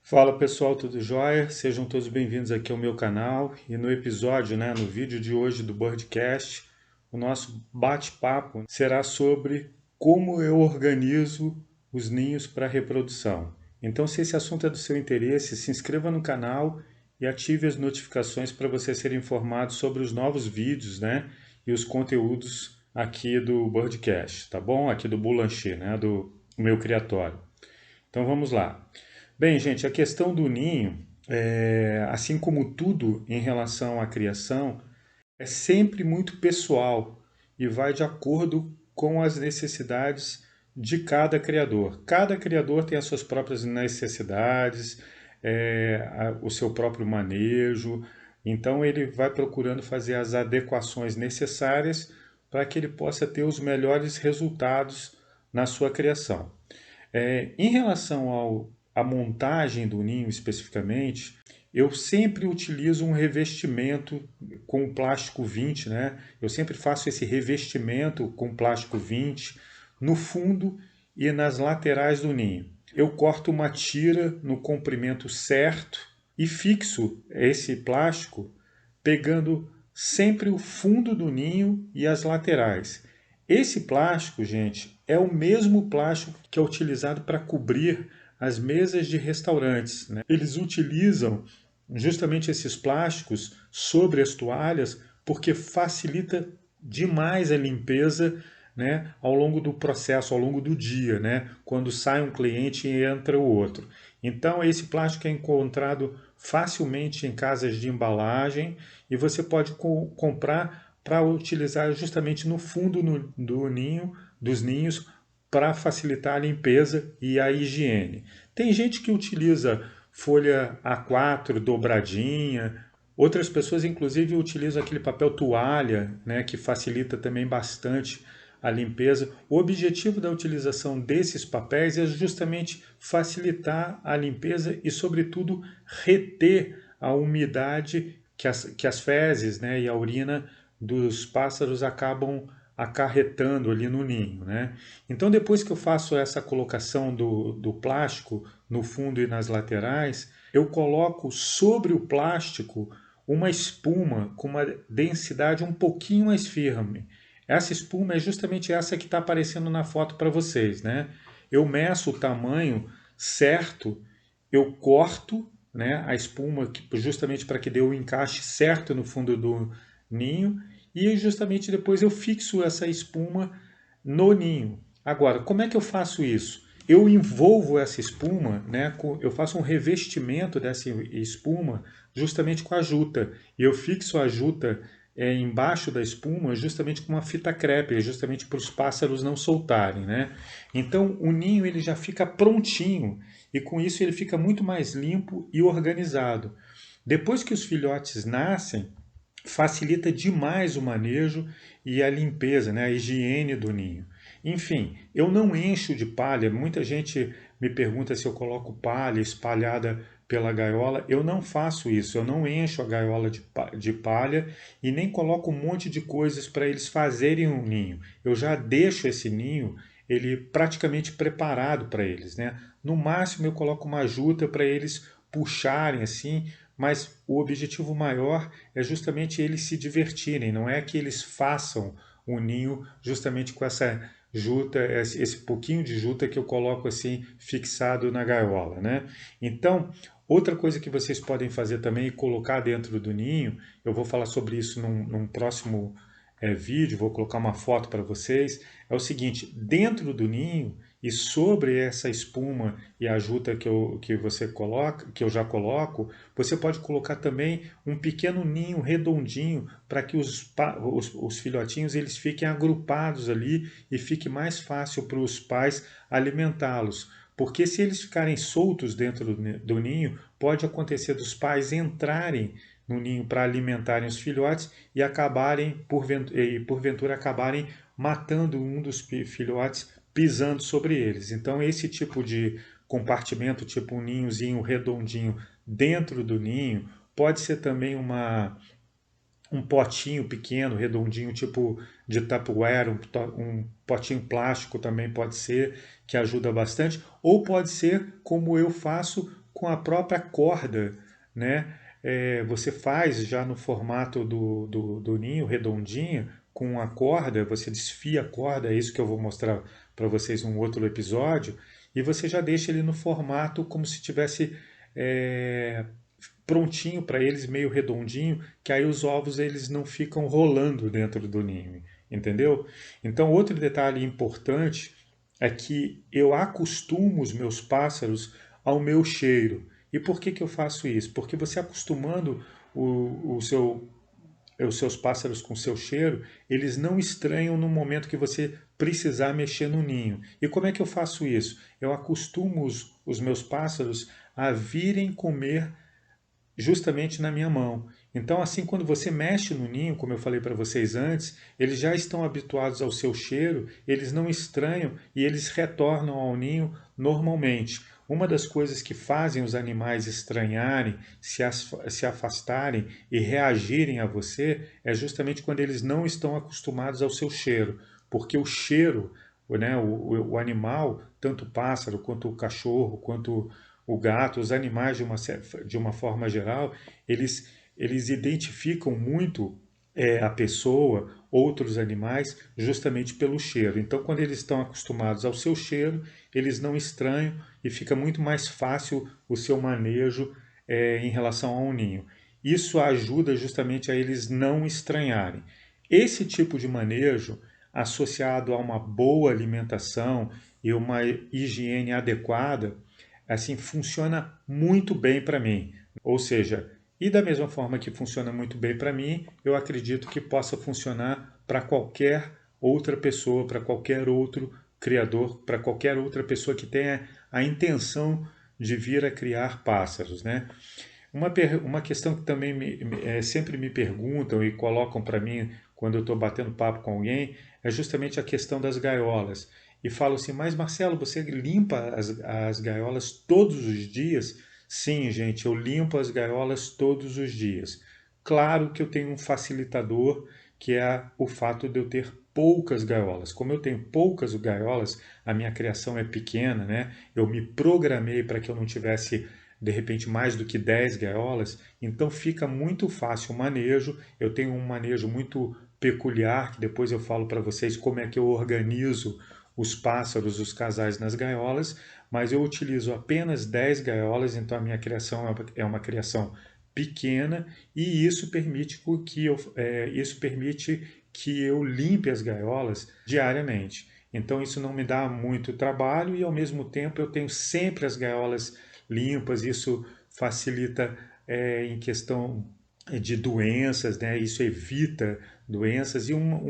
Fala pessoal, tudo jóia? Sejam todos bem-vindos aqui ao meu canal e no episódio, no vídeo de hoje do Birdcast, o nosso bate-papo será sobre como eu organizo os ninhos para reprodução. Então, se esse assunto é do seu interesse, se inscreva no canal e ative as notificações para você ser informado sobre os novos vídeos, e os conteúdos aqui do Birdcast, tá bom? Aqui do Boulanger, do meu criatório. Então vamos lá. Bem, gente, a questão do ninho, assim como tudo em relação à criação, é sempre muito pessoal e vai de acordo com as necessidades de cada criador. Cada criador tem as suas próprias necessidades, o seu próprio manejo, então ele vai procurando fazer as adequações necessárias para que ele possa ter os melhores resultados na sua criação. Em relação à montagem do ninho especificamente, eu sempre utilizo um revestimento com plástico 20, né? Eu sempre faço esse revestimento com plástico 20 no fundo e nas laterais do ninho. Eu corto uma tira no comprimento certo e fixo esse plástico pegando sempre o fundo do ninho e as laterais. Esse plástico, gente, é o mesmo plástico que é utilizado para cobrir as mesas de restaurantes, né? Eles utilizam justamente esses plásticos sobre as toalhas porque facilita demais a limpeza, né, ao longo do processo, ao longo do dia, né, quando sai um cliente e entra o outro. Então, esse plástico é encontrado facilmente em casas de embalagem e você pode comprar para utilizar justamente no fundo do ninho, dos ninhos, para facilitar a limpeza e a higiene. Tem gente que utiliza folha A4 dobradinha, outras pessoas inclusive utilizam aquele papel toalha, né, que facilita também bastante a limpeza. O objetivo da utilização desses papéis é justamente facilitar a limpeza e, sobretudo, reter a umidade que as fezes, né, e a urina dos pássaros acabam acarretando ali no ninho, né? Então, depois que eu faço essa colocação do plástico no fundo e nas laterais, eu coloco sobre o plástico uma espuma com uma densidade um pouquinho mais firme. Essa espuma é justamente essa que está aparecendo na foto para vocês, né? Eu meço o tamanho certo, eu corto, né, a espuma justamente para que dê o encaixe certo no fundo do ninho e justamente depois eu fixo essa espuma no ninho. Agora, como é que eu faço isso? Eu envolvo essa espuma, né, eu faço um revestimento dessa espuma justamente com a juta. E eu fixo a juta embaixo da espuma justamente com uma fita crepe, justamente para os pássaros não soltarem, né? Então o ninho ele já fica prontinho e com isso ele fica muito mais limpo e organizado. Depois que os filhotes nascem, facilita demais o manejo e a limpeza, né, a higiene do ninho. Enfim, eu não encho de palha. Muita gente me pergunta se eu coloco palha espalhada pela gaiola. Eu não faço isso. Eu não encho a gaiola de palha e nem coloco um monte de coisas para eles fazerem um ninho. Eu já deixo esse ninho ele praticamente preparado para eles, né? No máximo eu coloco uma juta para eles puxarem assim, mas o objetivo maior é justamente eles se divertirem, não é que eles façam um ninho justamente com essa juta, esse pouquinho de juta que eu coloco assim fixado na gaiola, né? Então, outra coisa que vocês podem fazer também é colocar dentro do ninho, eu vou falar sobre isso num próximo vídeo, vou colocar uma foto para vocês, é o seguinte, dentro do ninho e sobre essa espuma e a juta que você coloca, que eu já coloco, você pode colocar também um pequeno ninho redondinho para que os filhotinhos eles fiquem agrupados ali e fique mais fácil para os pais alimentá-los. Porque se eles ficarem soltos dentro do ninho, pode acontecer dos pais entrarem no ninho para alimentarem os filhotes e acabarem, porventura, acabarem matando um dos filhotes pisando sobre eles. Então, esse tipo de compartimento, tipo um ninhozinho redondinho dentro do ninho, pode ser também um potinho pequeno, redondinho, tipo de Tupperware, um potinho plástico também pode ser, que ajuda bastante, ou pode ser como eu faço com a própria corda, né? Você faz já no formato do ninho redondinho, com a corda, você desfia a corda, é isso que eu vou mostrar para vocês num outro episódio, e você já deixa ele no formato como se tivesse prontinho para eles, meio redondinho, que aí os ovos eles não ficam rolando dentro do ninho, entendeu? Então, outro detalhe importante é que eu acostumo os meus pássaros ao meu cheiro. E por que eu faço isso? Porque você acostumando os seus pássaros com seu cheiro, eles não estranham no momento que você precisar mexer no ninho. E como é que eu faço isso? Eu acostumo os meus pássaros a virem comer justamente na minha mão. Então, assim, quando você mexe no ninho, como eu falei para vocês antes, eles já estão habituados ao seu cheiro, eles não estranham e eles retornam ao ninho normalmente. Uma das coisas que fazem os animais estranharem, se afastarem e reagirem a você é justamente quando eles não estão acostumados ao seu cheiro, porque o cheiro, né, o animal, tanto o pássaro quanto o cachorro, quanto o gato, os animais de uma forma geral, eles identificam muito a pessoa, outros animais, justamente pelo cheiro. Então, quando eles estão acostumados ao seu cheiro, eles não estranham e fica muito mais fácil o seu manejo em relação ao ninho. Isso ajuda justamente a eles não estranharem. Esse tipo de manejo, associado a uma boa alimentação e uma higiene adequada, assim, funciona muito bem para mim. Ou seja, e da mesma forma que funciona muito bem para mim, eu acredito que possa funcionar para qualquer outra pessoa, para qualquer outro criador, para qualquer outra pessoa que tenha a intenção de vir a criar pássaros, né? Uma questão que também sempre me perguntam e colocam para mim quando eu estou batendo papo com alguém é justamente a questão das gaiolas. E falam assim, mas Marcelo, você limpa as gaiolas todos os dias? Sim, gente, eu limpo as gaiolas todos os dias. Claro que eu tenho um facilitador, que é o fato de eu ter poucas gaiolas. Como eu tenho poucas gaiolas, a minha criação é pequena, né? Eu me programei para que eu não tivesse de repente mais do que 10 gaiolas, então fica muito fácil o manejo. Eu tenho um manejo muito peculiar, que depois eu falo para vocês como é que eu organizo os pássaros, os casais nas gaiolas, mas eu utilizo apenas 10 gaiolas, então a minha criação é uma criação pequena e isso permite que eu limpe as gaiolas diariamente. Então isso não me dá muito trabalho e ao mesmo tempo eu tenho sempre as gaiolas limpas, isso facilita em questão de doenças, né? Isso evita doenças e uma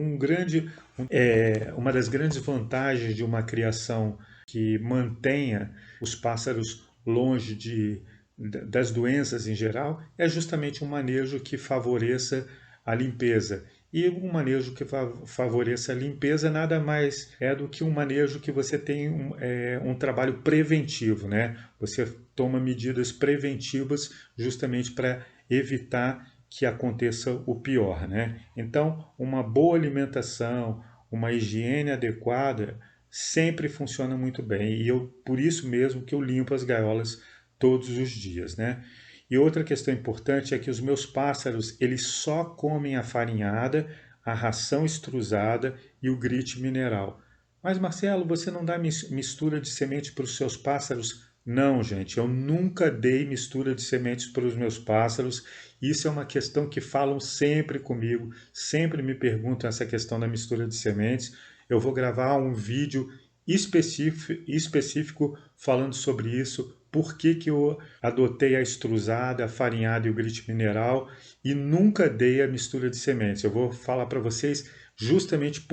das grandes vantagens de uma criação que mantenha os pássaros longe das doenças em geral é justamente um manejo que favoreça a limpeza. E um manejo que favoreça a limpeza nada mais é do que um manejo que você tem um trabalho preventivo, né? Você toma medidas preventivas justamente para evitar que aconteça o pior, né? Então, uma boa alimentação, uma higiene adequada sempre funciona muito bem. E por isso mesmo que eu limpo as gaiolas todos os dias, né? E outra questão importante é que os meus pássaros, eles só comem a farinhada, a ração extrusada e o grite mineral. Mas Marcelo, você não dá mistura de semente para os seus pássaros? Não, gente, eu nunca dei mistura de sementes para os meus pássaros. Isso é uma questão que falam sempre comigo, sempre me perguntam essa questão da mistura de sementes. Eu vou gravar um vídeo específico falando sobre isso, por que eu adotei a extrusada, a farinhada e o grite mineral e nunca dei a mistura de sementes. Eu vou falar para vocês justamente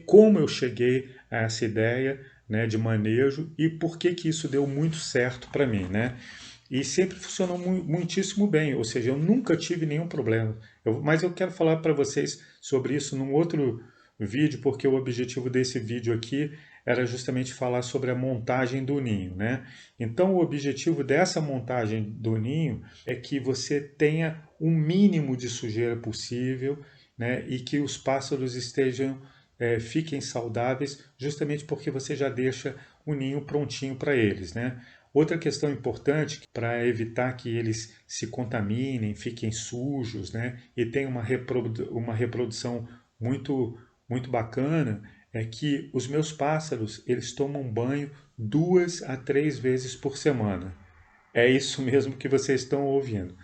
como eu cheguei a essa ideia, né, de manejo e por que isso deu muito certo para mim, né? E sempre funcionou muitíssimo bem, ou seja, eu nunca tive nenhum problema. Mas eu quero falar para vocês sobre isso num outro vídeo, porque o objetivo desse vídeo aqui era justamente falar sobre a montagem do ninho, né? Então, o objetivo dessa montagem do ninho é que você tenha o mínimo de sujeira possível, né? E que os pássaros fiquem saudáveis, justamente porque você já deixa o ninho prontinho para eles, né? Outra questão importante para evitar que eles se contaminem, fiquem sujos, né, e tenham uma reprodução muito bacana, é que os meus pássaros eles tomam banho 2 a 3 vezes por semana. É isso mesmo que vocês estão ouvindo.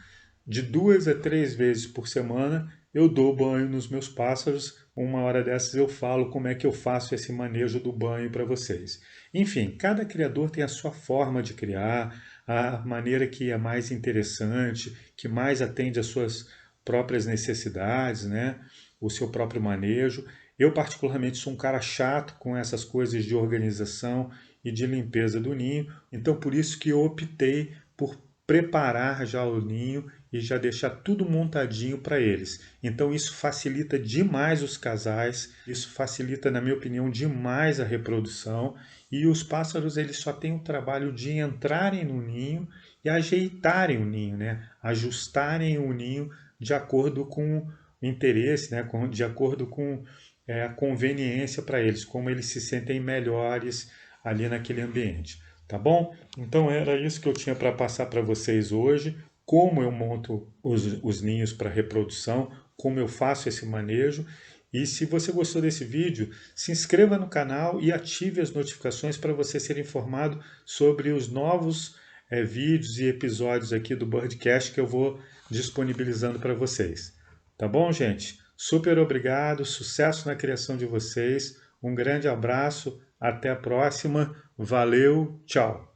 De 2 a 3 vezes por semana eu dou banho nos meus pássaros. Uma hora dessas eu falo como é que eu faço esse manejo do banho para vocês. Enfim, cada criador tem a sua forma de criar, a maneira que é mais interessante, que mais atende às suas próprias necessidades, né? O seu próprio manejo. Eu particularmente sou um cara chato com essas coisas de organização e de limpeza do ninho, então por isso que eu optei por preparar já o ninho e já deixar tudo montadinho para eles. Então isso facilita demais os casais, isso facilita, na minha opinião, demais a reprodução, e os pássaros eles só têm o trabalho de entrarem no ninho e ajeitarem o ninho, né? Ajustarem o ninho de acordo com o interesse, né? De acordo com a conveniência para eles, como eles se sentem melhores ali naquele ambiente. Tá bom? Então era isso que eu tinha para passar para vocês hoje. Como eu monto os ninhos para reprodução, como eu faço esse manejo. E se você gostou desse vídeo, se inscreva no canal e ative as notificações para você ser informado sobre os novos vídeos e episódios aqui do Birdcast que eu vou disponibilizando para vocês. Tá bom, gente? Super obrigado, sucesso na criação de vocês. Um grande abraço, até a próxima. Valeu, tchau!